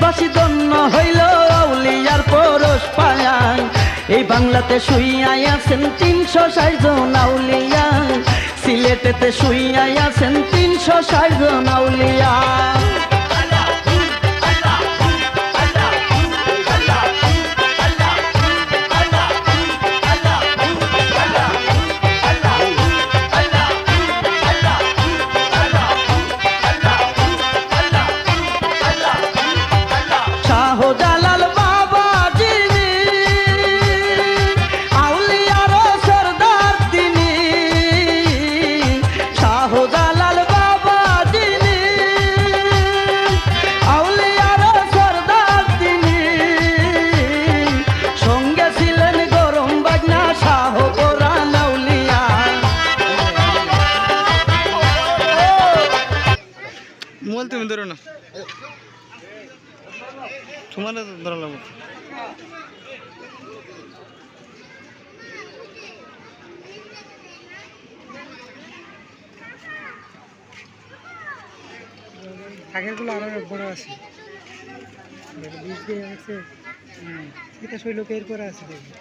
দেশবাসী ধন্য হইল আউলিয়ার পরশ পায়া। এই বাংলাতে শুইয়াই আছেন 360 জন আউলিয়া, সিলেটেতে শুইয়াই আছেন 360 জন আউলিয়া। শাহজালাল বাবা যিনি আউলিয়ার সরদার তিনি, শাহজালাল বাবা যিনি আউলিয়ার সরদার তিনি, সঙ্গে ছিলেন গরম বাজনা শাহ কোরআন আউলিয়া। মোবাইল তুমি ধরো না, তোমার ধরা লাগবে। আগেরগুলো আরো বড় আছে, বিষ দিয়ে আছে, এটা শৈলকে এর করে আছে দেখি।